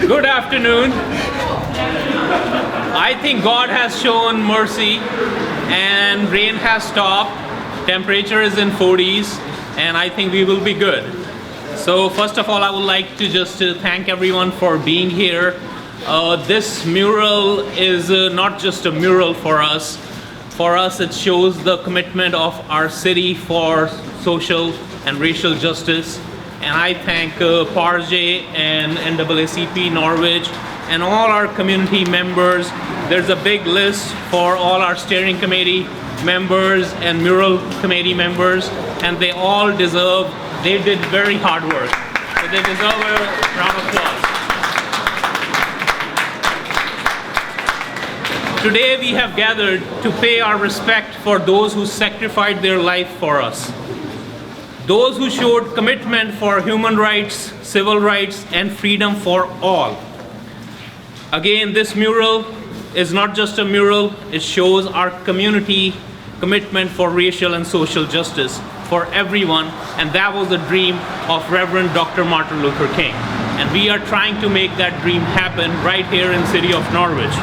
Good afternoon. I think God has shown mercy and rain has stopped. Temperature is in 40s and I think we will be good. So first of all, I would like to just thank everyone for being here. This mural is not just a mural for us. For us, it shows the commitment of our city for social and racial justice. And I thank PARJE and NAACP Norwich and all our community members. There's a big list for all our steering committee members and mural committee members, and they all deserve, they did very hard work. So they deserve a round of applause. Today we have gathered to pay our respect for those who sacrificed their life for us. Those who showed commitment for human rights, civil rights, and freedom for all. Again, this mural is not just a mural, it shows our community commitment for racial and social justice for everyone, and that was the dream of Reverend Dr. Martin Luther King. And we are trying to make that dream happen right here in the city of Norwich.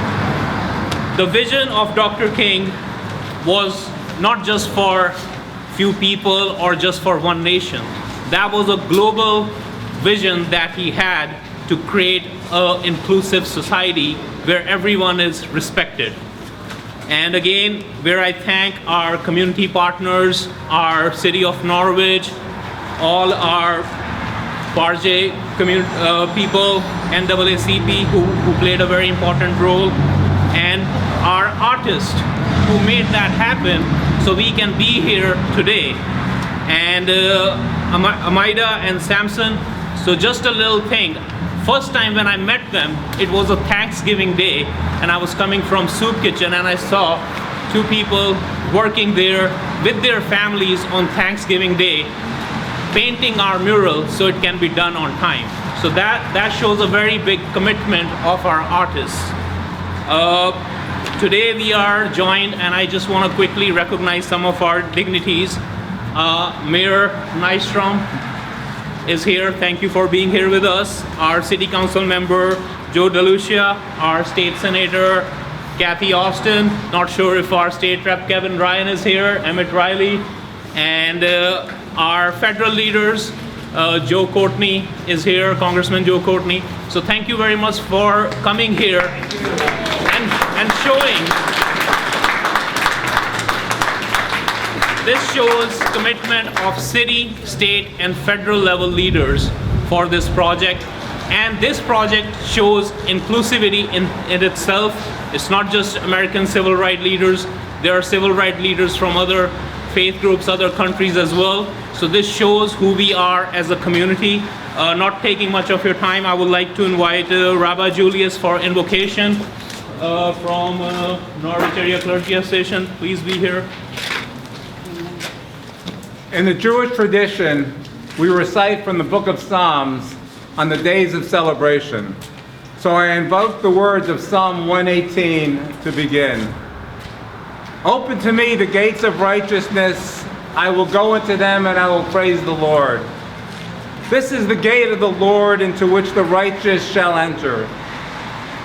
The vision of Dr. King was not just for few people or just for one nation. That was a global vision that he had to create an inclusive society where everyone is respected. And again, where I thank our community partners, our city of Norwich, all our PARJE people, NAACP who played a very important role, and our artists who made that happen so we can be here today. And Amida and Samson, so just a little thing. First time when I met them, it was a Thanksgiving day, and I was coming from Soup Kitchen and I saw two people working there with their families on Thanksgiving Day, painting our mural so it can be done on time. So that shows a very big commitment of our artists. Today we are joined, and I just want to quickly recognize some of our dignities. Mayor Nystrom is here. Thank you for being here with us. Our City Council member, Joe DeLucia, our State Senator, Kathy Austin, not sure if our State Rep Kevin Ryan is here, Emmett Riley, and our federal leaders, Joe Courtney is here, Congressman Joe Courtney. So thank you very much for coming here and showing. This shows commitment of city, state, and federal level leaders for this project. And this project shows inclusivity in itself. It's not just American civil rights leaders. There are civil rights leaders from other faith groups, other countries as well. So this shows who we are as a community. Not taking much of your time, I would like to invite Rabbi Julius for invocation from Norwich Area Clergy Association. Please be here. In the Jewish tradition, we recite from the book of Psalms on the days of celebration. So I invoke the words of Psalm 118 to begin. Open to me the gates of righteousness. I will go into them and I will praise the Lord. This is the gate of the Lord into which the righteous shall enter.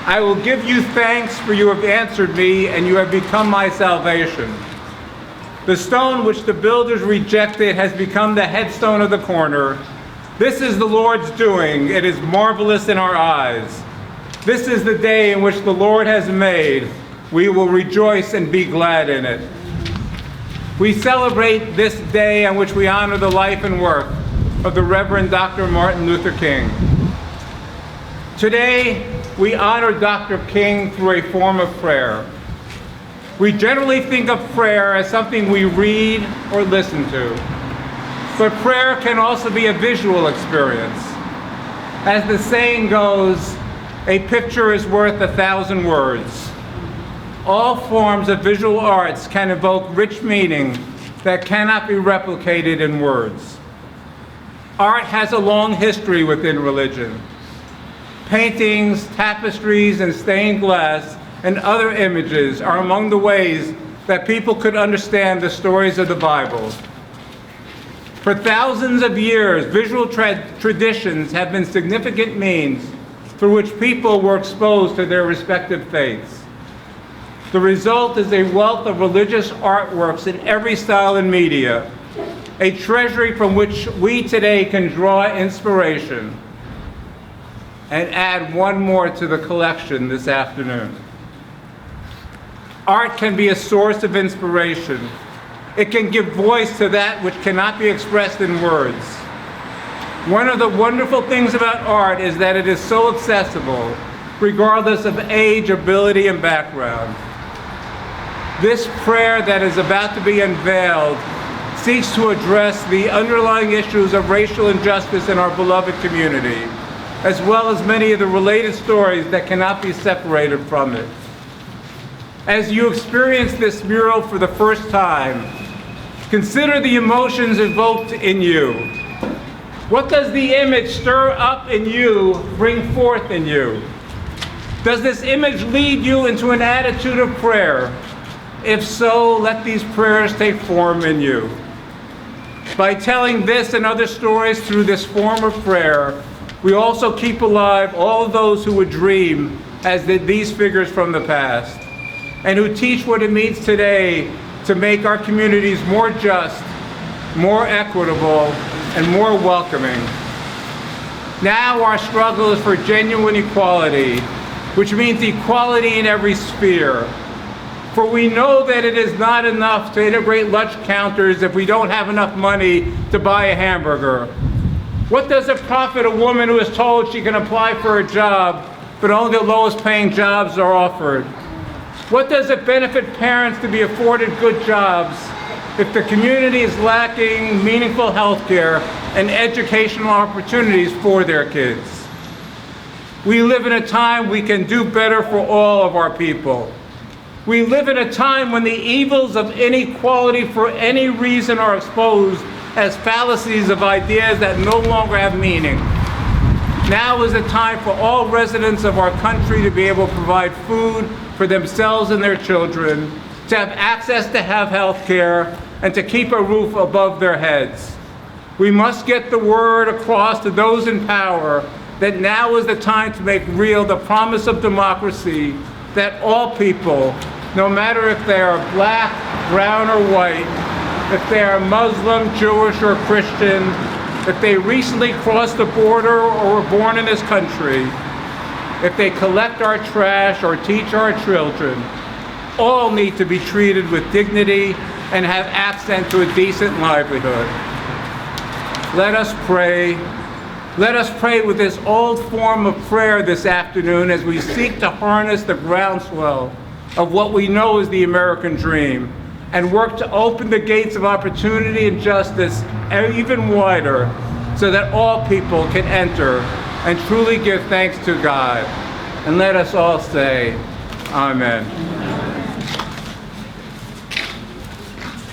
I will give you thanks, for you have answered me and you have become my salvation. The stone which the builders rejected has become the headstone of the corner. This is the Lord's doing. It is marvelous in our eyes. This is the day in which the Lord has made. We will rejoice and be glad in it. We celebrate this day on which we honor the life and work of the Reverend Dr. Martin Luther King. Today, we honor Dr. King through a form of prayer. We generally think of prayer as something we read or listen to. But prayer can also be a visual experience. As the saying goes, a picture is worth 1,000 words. All forms of visual arts can evoke rich meaning that cannot be replicated in words. Art has a long history within religion. Paintings, tapestries, and stained glass and other images are among the ways that people could understand the stories of the Bible. For thousands of years, visual traditions have been significant means through which people were exposed to their respective faiths. The result is a wealth of religious artworks in every style and media, a treasury from which we today can draw inspiration. And add one more to the collection this afternoon. Art can be a source of inspiration. It can give voice to that which cannot be expressed in words. One of the wonderful things about art is that it is so accessible, regardless of age, ability, and background. This prayer that is about to be unveiled seeks to address the underlying issues of racial injustice in our beloved community, as well as many of the related stories that cannot be separated from it. As you experience this mural for the first time, consider the emotions evoked in you. What does the image stir up in you, bring forth in you? Does this image lead you into an attitude of prayer? If so, let these prayers take form in you. By telling this and other stories through this form of prayer, we also keep alive all of those who would dream as did these figures from the past, and who teach what it means today to make our communities more just, more equitable, and more welcoming. Now our struggle is for genuine equality, which means equality in every sphere. For we know that it is not enough to integrate lunch counters if we don't have enough money to buy a hamburger. What does it profit a woman who is told she can apply for a job, but only the lowest paying jobs are offered? What does it benefit parents to be afforded good jobs if the community is lacking meaningful health care and educational opportunities for their kids? We live in a time we can do better for all of our people. We live in a time when the evils of inequality for any reason are exposed as fallacies of ideas that no longer have meaning. Now is the time for all residents of our country to be able to provide food for themselves and their children, to have access to have health care, and to keep a roof above their heads. We must get the word across to those in power that now is the time to make real the promise of democracy, that all people, no matter if they are black, brown, or white, if they are Muslim, Jewish, or Christian, if they recently crossed the border or were born in this country, if they collect our trash or teach our children, all need to be treated with dignity and have access to a decent livelihood. Let us pray. Let us pray with this old form of prayer this afternoon as we seek to harness the groundswell of what we know is the American dream and work to open the gates of opportunity and justice even wider so that all people can enter and truly give thanks to God. And let us all say, Amen.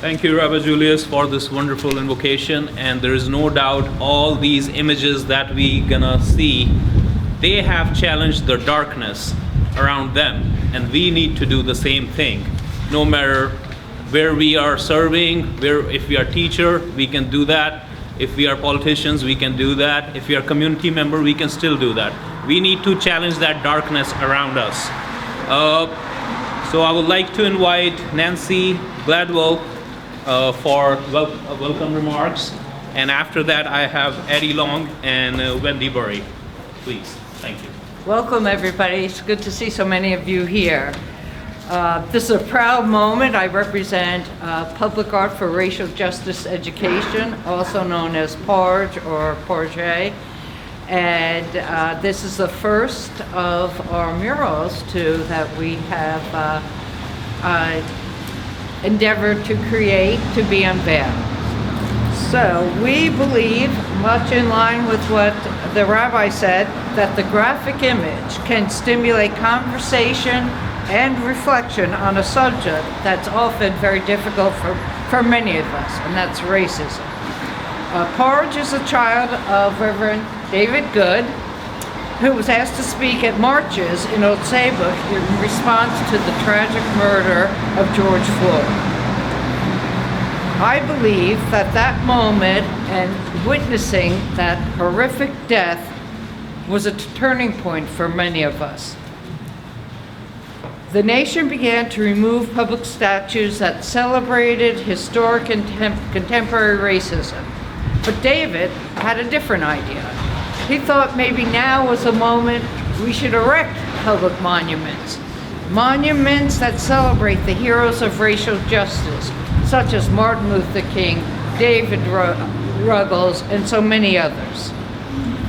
Thank you, Rabbi Julius, for this wonderful invocation. And there is no doubt all these images that we gonna see, they have challenged the darkness around them. And we need to do the same thing. No matter where we are serving, if we are teacher, we can do that. If we are politicians, we can do that. If we are community member, we can still do that. We need to challenge that darkness around us. So I would like to invite Nancy Gladwell for welcome remarks. And after that, I have Eddie Long and Wendy Burry. Please, thank you. Welcome, everybody. It's good to see so many of you here. This is a proud moment. I represent Public Art for Racial Justice Education, also known as PARJE or PARJE. And this is the first of our murals that we have endeavored to create to be unveiled. So we believe, much in line with what the rabbi said, that the graphic image can stimulate conversation and reflection on a subject that's often very difficult for many of us, and that's racism. PARJE is a child of Reverend David Good, who was asked to speak at marches in Old Saybrook in response to the tragic murder of George Floyd. I believe that moment and witnessing that horrific death was a turning point for many of us. The nation began to remove public statues that celebrated historic and contemporary racism. But David had a different idea. He thought maybe now was a moment we should erect public monuments. Monuments that celebrate the heroes of racial justice, such as Martin Luther King, David Ruggles, and so many others.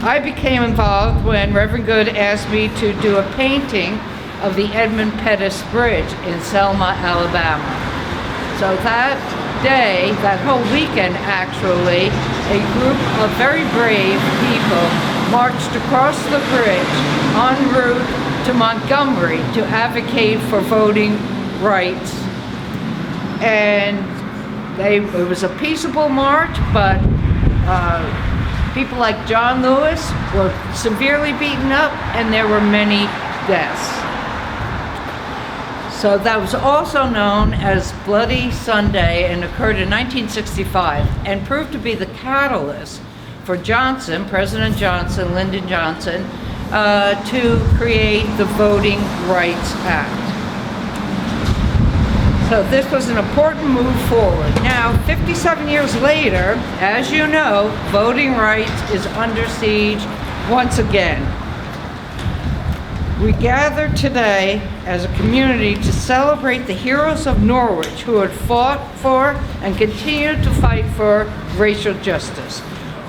I became involved when Reverend Good asked me to do a painting of the Edmund Pettus Bridge in Selma, Alabama. So that day, that whole weekend actually, a group of very brave people marched across the bridge en route to Montgomery to advocate for voting rights. And it was a peaceable march, but people like John Lewis were severely beaten up, and there were many deaths. So that was also known as Bloody Sunday and occurred in 1965 and proved to be the catalyst for Johnson, President Johnson, Lyndon Johnson, to create the Voting Rights Act. So this was an important move forward. Now, 57 years later, as you know, voting rights is under siege once again. We gather today as a community to celebrate the heroes of Norwich who had fought for and continue to fight for racial justice.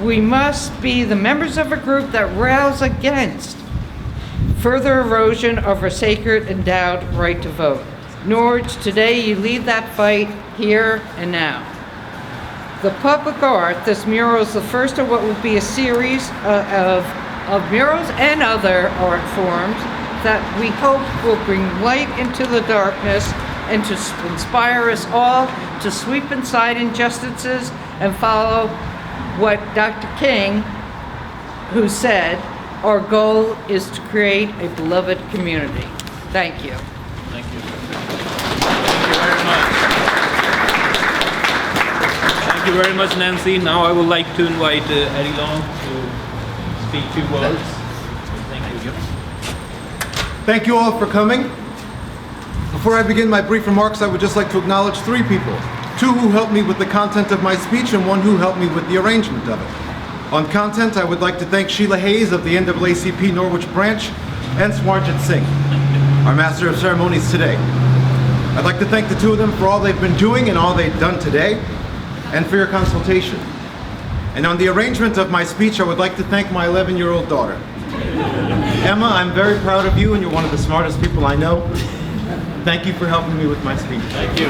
We must be the members of a group that rails against further erosion of our sacred endowed right to vote. Norwich, today you lead that fight here and now. The public art, this mural is the first of what will be a series of murals and other art forms that we hope will bring light into the darkness and to inspire us all to sweep aside injustices and follow what Dr. King, who said, our goal is to create a beloved community. Thank you. Thank you. Thank you very much. Thank you very much, Nancy. Now I would like to invite Eddie Long to speak 2 words. Thank you. Thank you all for coming. Before I begin my brief remarks, I would just like to acknowledge 3 people. 2 who helped me with the content of my speech and 1 who helped me with the arrangement of it. On content, I would like to thank Sheila Hayes of the NAACP Norwich branch and Swarjit Singh, our Master of Ceremonies today. I'd like to thank the 2 of them for all they've been doing and all they've done today, and for your consultation. And on the arrangement of my speech, I would like to thank my 11-year-old daughter. Emma, I'm very proud of you, and you're one of the smartest people I know. Thank you for helping me with my speech. Thank you.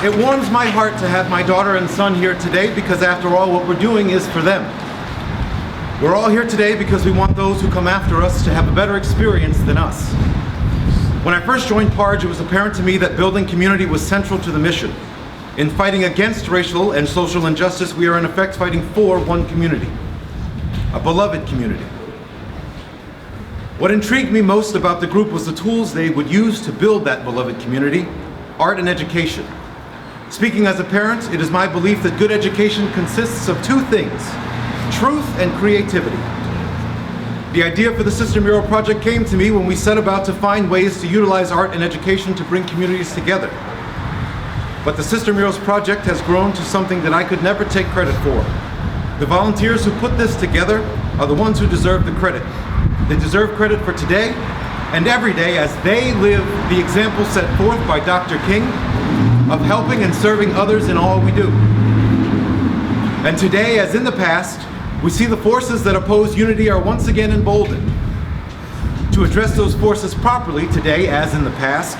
It warms my heart to have my daughter and son here today because after all, what we're doing is for them. We're all here today because we want those who come after us to have a better experience than us. When I first joined PARJE, it was apparent to me that building community was central to the mission. In fighting against racial and social injustice, we are in effect fighting for one community, a beloved community. What intrigued me most about the group was the tools they would use to build that beloved community, art and education. Speaking as a parent, it is my belief that good education consists of 2 things, truth and creativity. The idea for the Sister Mural project came to me when we set about to find ways to utilize art and education to bring communities together. But the Sister Murals project has grown to something that I could never take credit for. The volunteers who put this together are the ones who deserve the credit. They deserve credit for today and every day as they live the example set forth by Dr. King of helping and serving others in all we do. And today, as in the past, we see the forces that oppose unity are once again emboldened. To address those forces properly today, as in the past,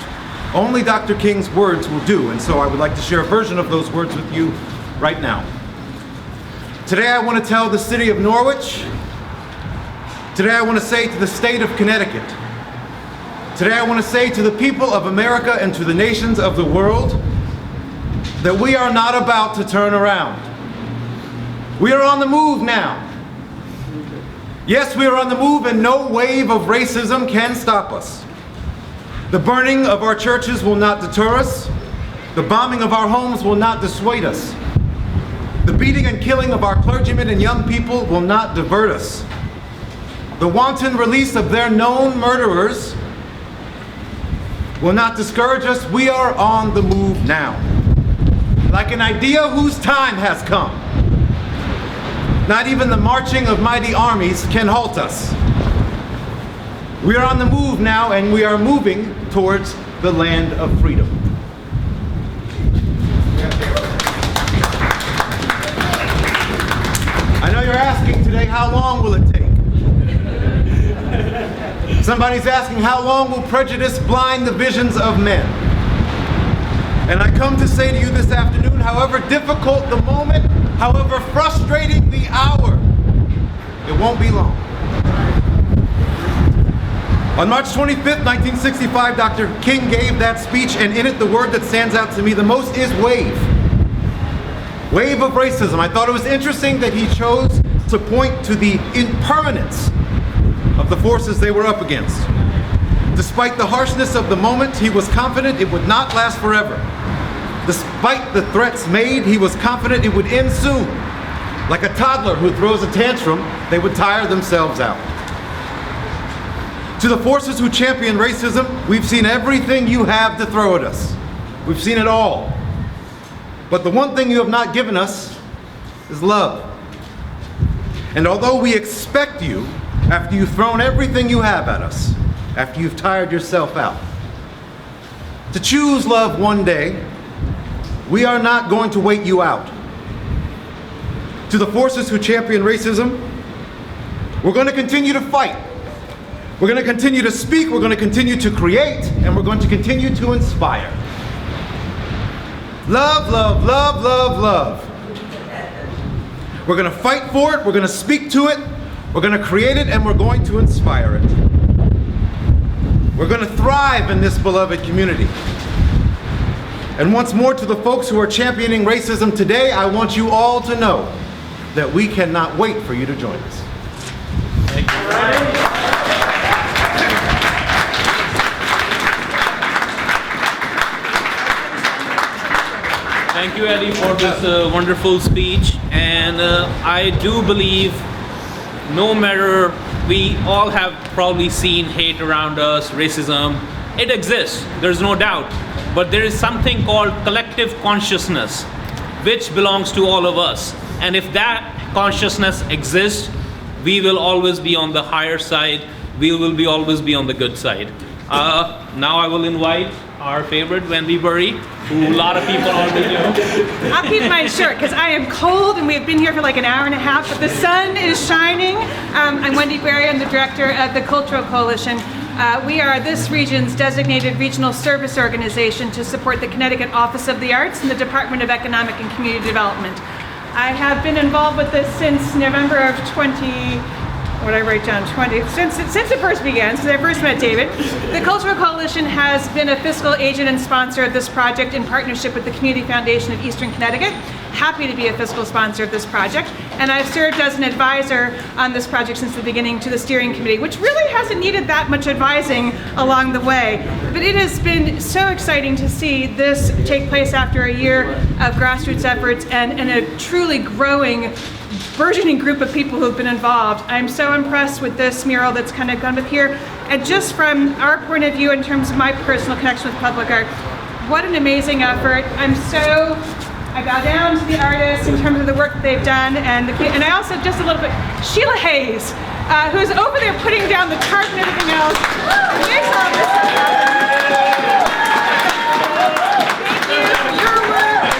only Dr. King's words will do, and so I would like to share a version of those words with you right now. Today I want to tell the city of Norwich, today I want to say to the state of Connecticut, today I want to say to the people of America and to the nations of the world that we are not about to turn around. We are on the move now. Yes, we are on the move and no wave of racism can stop us. The burning of our churches will not deter us. The bombing of our homes will not dissuade us. The beating and killing of our clergymen and young people will not divert us. The wanton release of their known murderers will not discourage us. We are on the move now. Like an idea whose time has come. Not even the marching of mighty armies can halt us. We are on the move now, and we are moving towards the land of freedom. I know you're asking today, how long will it take? Somebody's asking, how long will prejudice blind the visions of men? And I come to say to you this afternoon, however difficult the moment, however frustrating the hour, it won't be long. On March 25th, 1965, Dr. King gave that speech, and in it the word that stands out to me the most is wave. Wave of racism. I thought it was interesting that he chose to point to the impermanence of the forces they were up against. Despite the harshness of the moment, he was confident it would not last forever. Despite the threats made, he was confident it would end soon. Like a toddler who throws a tantrum, they would tire themselves out. To the forces who champion racism, we've seen everything you have to throw at us. We've seen it all. But the one thing you have not given us is love. And although we expect you, after you've thrown everything you have at us, after you've tired yourself out, to choose love one day, we are not going to wait you out. To the forces who champion racism, we're going to continue to fight. We're going to continue to speak, we're going to continue to create, and we're going to continue to inspire. Love, love, love, love, love. We're going to fight for it, we're going to speak to it, we're going to create it, and we're going to inspire it. We're going to thrive in this beloved community. And once more, to the folks who are championing racism today, I want you all to know that we cannot wait for you to join us. Thank you. Thank you, Eddie, for this wonderful speech. And I do believe, no matter, we all have probably seen hate around us, racism. It exists, there's no doubt. But there is something called collective consciousness, which belongs to all of us. And if that consciousness exists, we will always be on the higher side. We will always be on the good side. Now I will invite our favorite Wendy Burry, who a lot of people already know. I'll keep mine short because I am cold and we've been here for like an hour and a half, but the sun is shining. I'm Wendy Berry, I'm the director of the Cultural Coalition. We are this region's designated regional service organization to support the Connecticut Office of the Arts and the Department of Economic and Community Development. I have been involved with this since November of 20, since it first began, since I first met David. The Cultural Coalition has been a fiscal agent and sponsor of this project in partnership with the Community Foundation of Eastern Connecticut. Happy to be a fiscal sponsor of this project. And I've served as an advisor on this project since the beginning to the steering committee, which really hasn't needed that much advising along the way. But it has been so exciting to see this take place after a year of grassroots efforts and a truly growing burgeoning group of people who've been involved. I'm so impressed with this mural that's kind of gone up here. And just from our point of view in terms of my personal connection with public art, what an amazing effort. I bow down to the artists in terms of the work that they've done, and I also, just a little bit, Sheila Hayes, who's over there putting down the tarp and everything else. Makes all this stuff happen. Thank you for your work.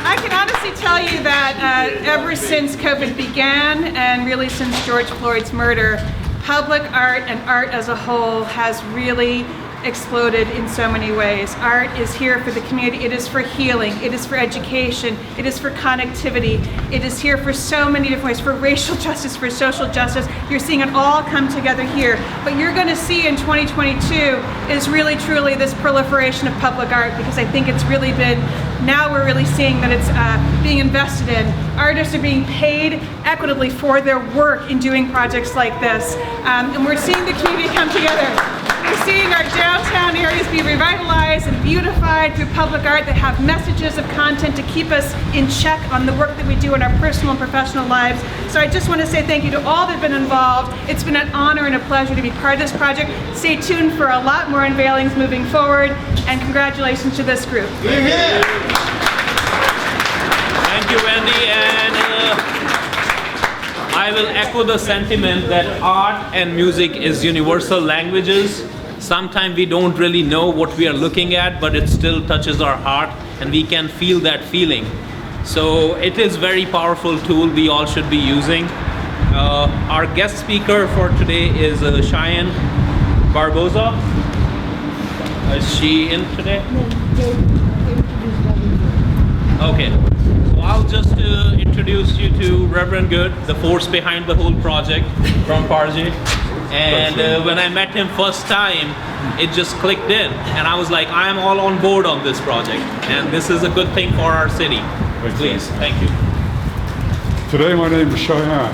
I can honestly tell you that ever since COVID began, and really since George Floyd's murder, public art and art as a whole has really exploded in so many ways. Art is here for the community. It is for healing. It is for education. It is for connectivity. It is here for so many different ways, for racial justice, for social justice. You're seeing it all come together here. But you're going to see in 2022 is really truly this proliferation of public art, because I think it's really been, now we're really seeing that it's being invested in. Artists are being paid equitably for their work in doing projects like this. And we're seeing the community come together. be seeing our downtown areas be revitalized and beautified through public art that have messages of content to keep us in check on the work that we do in our personal and professional lives. So I just want to say thank you to all that have been involved. It's been an honor and a pleasure to be part of this project. Stay tuned for a lot more unveilings moving forward, and congratulations to this group. Thank you, Wendy, and I will echo the sentiment that art and music is universal languages. Sometimes we don't really know what we are looking at, but it still touches our heart, and we can feel that feeling. So it is a very powerful tool we all should be using. Our guest speaker for today is Cheyenne Barboza. Is she in today? Okay. I'll just introduce you to Reverend Good, the force behind the whole project from PARJE. And when I met him first time, it just clicked in. And I was like, I'm all on board on this project. And this is a good thing for our city. Please, thank you. Today my name is Cheyenne.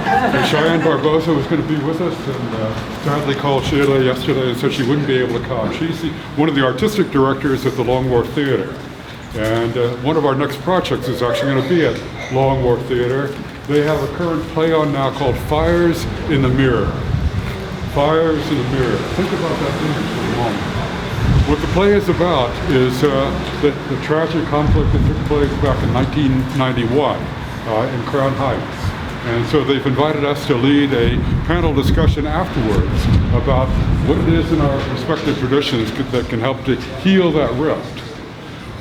And Cheyenne Barboza was going to be with us, and sadly called Sheila yesterday and said she wouldn't be able to come. She's one of the artistic directors at the Long Wharf Theater. And one of our next projects is actually going to be at Long Wharf Theater. They have a current play on now called Fires in the Mirror. Fires in the Mirror. Think about that image for a moment. What the play is about is the tragic conflict that took place back in 1991 in Crown Heights. And so they've invited us to lead a panel discussion afterwards about what it is in our respective traditions that can help to heal that rift.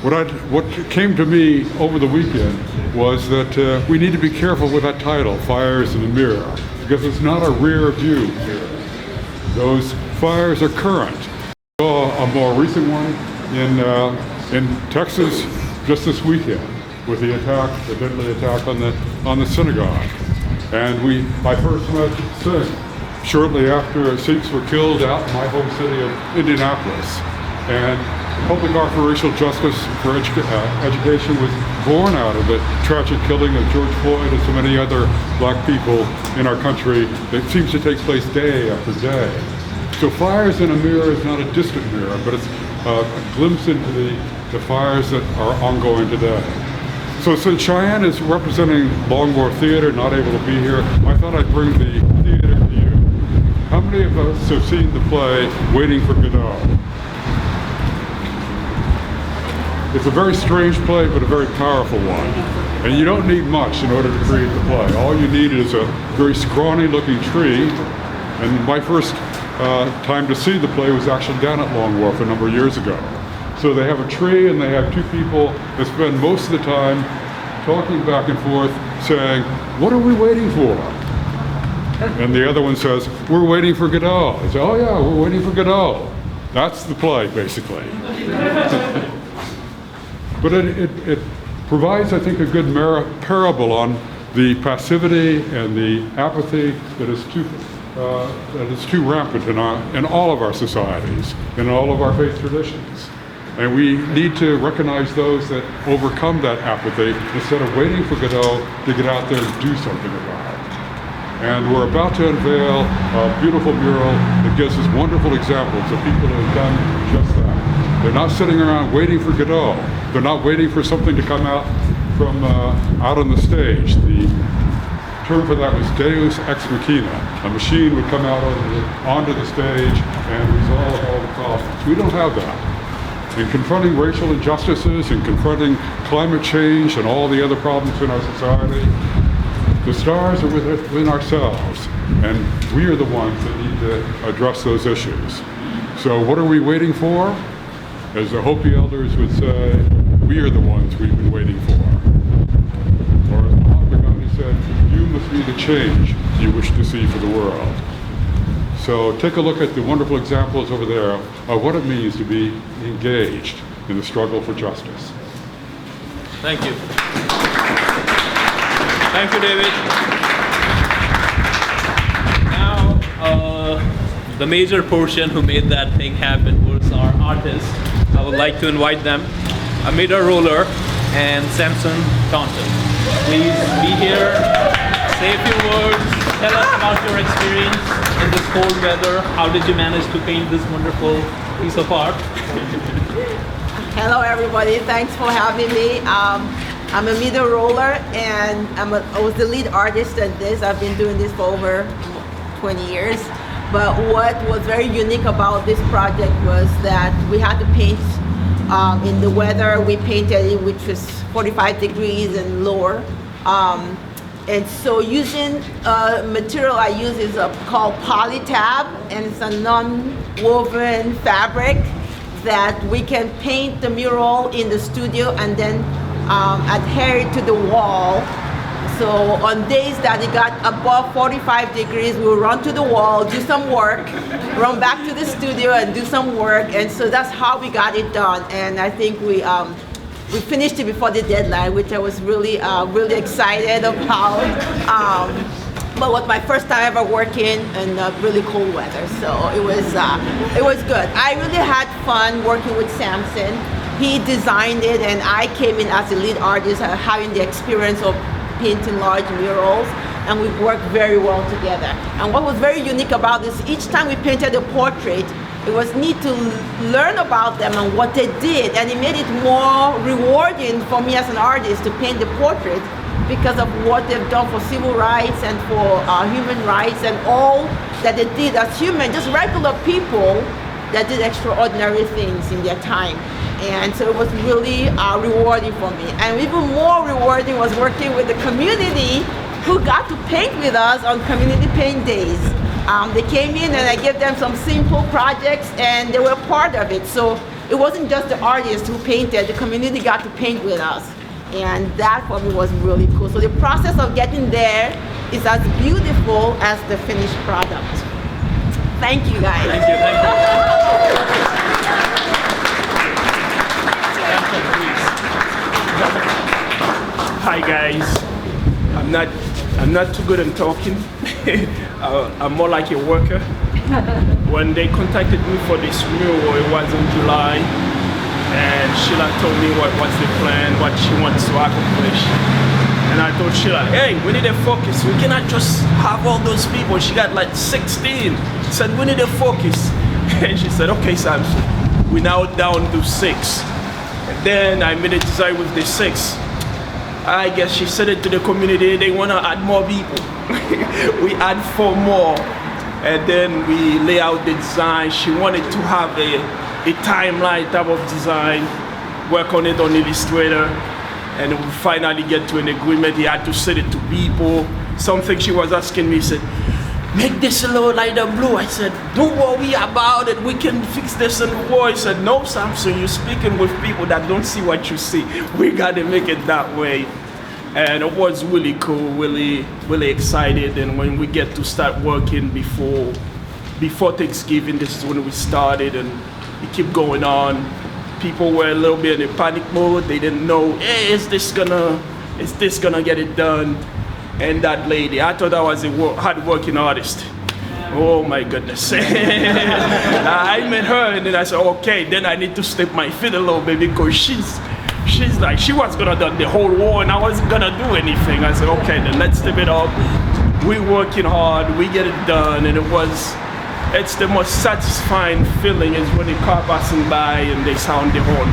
What came to me over the weekend was that we need to be careful with that title, Fires in the Mirror, because it's not a rear view mirror. Those fires are current. I saw a more recent one in Texas just this weekend with the deadly attack on the synagogue. And I first met Sikh shortly after Sikhs were killed out in my home city of Indianapolis. And public art for racial justice for education was born out of the tragic killing of George Floyd and so many other black people in our country that seems to take place day after day. So Fires in a Mirror is not a distant mirror, but it's a glimpse into the fires that are ongoing today. So since Cheyenne is representing Long Wharf Theater, not able to be here, I thought I'd bring the theater to you. How many of us have seen the play Waiting for Godot? It's a very strange play, but a very powerful one. And you don't need much in order to create the play. All you need is a very scrawny looking tree. And my first time to see the play was actually down at Long Wharf a number of years ago. So they have a tree and they have two people that spend most of the time talking back and forth saying, what are we waiting for? And the other one says, we're waiting for Godot. They say, oh yeah, we're waiting for Godot. That's the play, basically. But it provides, I think, a good parable on the passivity and the apathy that is too rampant in all of our societies, in all of our faith traditions. And we need to recognize those that overcome that apathy instead of waiting for Godot to get out there and do something about it. And we're about to unveil a beautiful mural that gives us wonderful examples of people who have done just that. They're not sitting around waiting for Godot. They're not waiting for something to come out from out on the stage. The term for that was Deus ex machina. A machine would come out onto the stage and resolve all the problems. We don't have that. In confronting racial injustices and confronting climate change and all the other problems in our society, the stars are within ourselves, and we are the ones that need to address those issues. So what are we waiting for? As the Hopi elders would say, we are the ones we've been waiting for. Or as Mahatma Gandhi said, you must be the change you wish to see for the world. So take a look at the wonderful examples over there of what it means to be engaged in the struggle for justice. Thank you. Thank you, David. Now, the major portion who made that thing happen was our artists. I would like to invite them, Amida Roller and Samson Taunton. Please be here, say a few words, tell us about your experience in this cold weather. How did you manage to paint this wonderful piece of art? Hello, everybody. Thanks for having me. I'm a middle roller, and I was the lead artist in this. I've been doing this for over 20 years. But what was very unique about this project was that we had to paint in the weather. We painted it, which was 45 degrees and lower. And so using material I use is called polytab, and it's a non-woven fabric that we can paint the mural in the studio and then adhere it to the wall. So on days that it got above 45 degrees, we would run to the wall, do some work, run back to the studio and do some work. And so that's how we got it done. And I think we finished it before the deadline, which I was really excited about. But it was my first time ever working in really cold weather, so it was good. I really had fun working with Samson. He designed it, and I came in as a lead artist, having the experience of painting large murals, and we worked very well together. And what was very unique about this, each time we painted a portrait, it was neat to learn about them and what they did, and it made it more rewarding for me as an artist to paint the portrait because of what they've done for civil rights and for human rights and all that they did as humans, just regular people that did extraordinary things in their time. And so it was really rewarding for me. And even more rewarding was working with the community who got to paint with us on community paint days. They came in and I gave them some simple projects and they were part of it. So it wasn't just the artists who painted, the community got to paint with us. And that for me was really cool. So the process of getting there is as beautiful as the finished product. Thank you, guys. Thank you. Hi guys, I'm not too good at talking. I'm more like a worker. When they contacted me for this mural, it was in July, and Sheila told me what was the plan, what she wants to accomplish. And I told Sheila, hey, we need a focus. We cannot just have all those people. She got like 16. Said, we need a focus. And she said, okay, Samson, we now down to 6. And then I made a design with the 6. I guess she said it to the community, they want to add more people. We add 4 more. And then we lay out the design. She wanted to have a timeline type of design, work on it on Illustrator. And we finally get to an agreement. He had to send it to people. Something she was asking me, said, make this a little lighter blue. I said, don't worry about it. We can fix this in the wall. He said, no, Samson, you're speaking with people that don't see what you see. We got to make it that way. And it was really cool, really excited. And when we get to start working before Thanksgiving, this is when we started, and it kept going on. People were a little bit in a panic mode. They didn't know, hey, is this gonna get it done? And that lady, I thought I was a hard-working artist. Oh my goodness. I met her and then I said, okay, then I need to step my feet a little bit because she's like, she was gonna do the whole war and I wasn't gonna do anything. I said, okay, then let's step it up. We're working hard, we get it done, and it's the most satisfying feeling is when a car passing by and they sound the horn.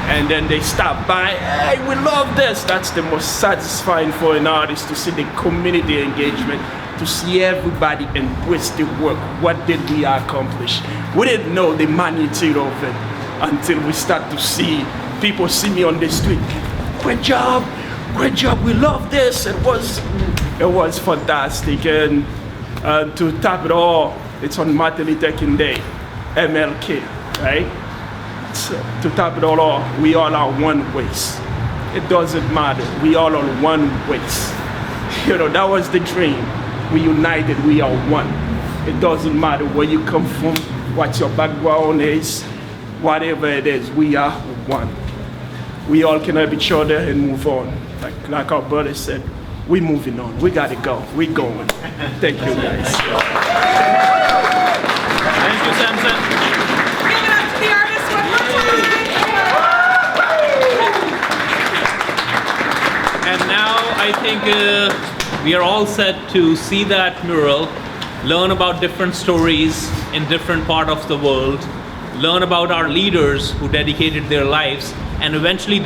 And then they stop by, hey, we love this. That's the most satisfying for an artist, to see the community engagement, to see everybody embrace the work. What did we accomplish? We didn't know the magnitude of it until we start to see people see me on the street. Great job, we love this. It was fantastic. And to top it all, it's on Martin Luther King Day, MLK, right? So, to top it all off, we all are one race. It doesn't matter, we all are one race. You know, that was the dream. We united, we are one. It doesn't matter where you come from, what your background is, whatever it is, we are one. We all can help each other and move on. Like our brother said, we're moving on, we gotta go, we're going. Thank you guys. Thank you, Samson. Give it up to the artist one more time. And now I think we are all set to see that mural, learn about different stories in different part of the world, learn about our leaders who dedicated their lives, and eventually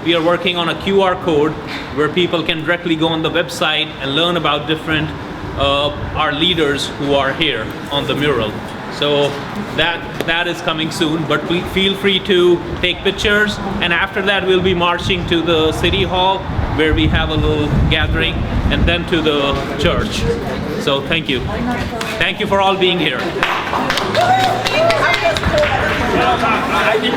we are working on a QR code where people can directly go on the website and learn about different our leaders who are here on the mural. So that is coming soon, but feel free to take pictures, and after that we'll be marching to the City Hall where we have a little gathering, and then to the church. So thank you. Thank you for all being here.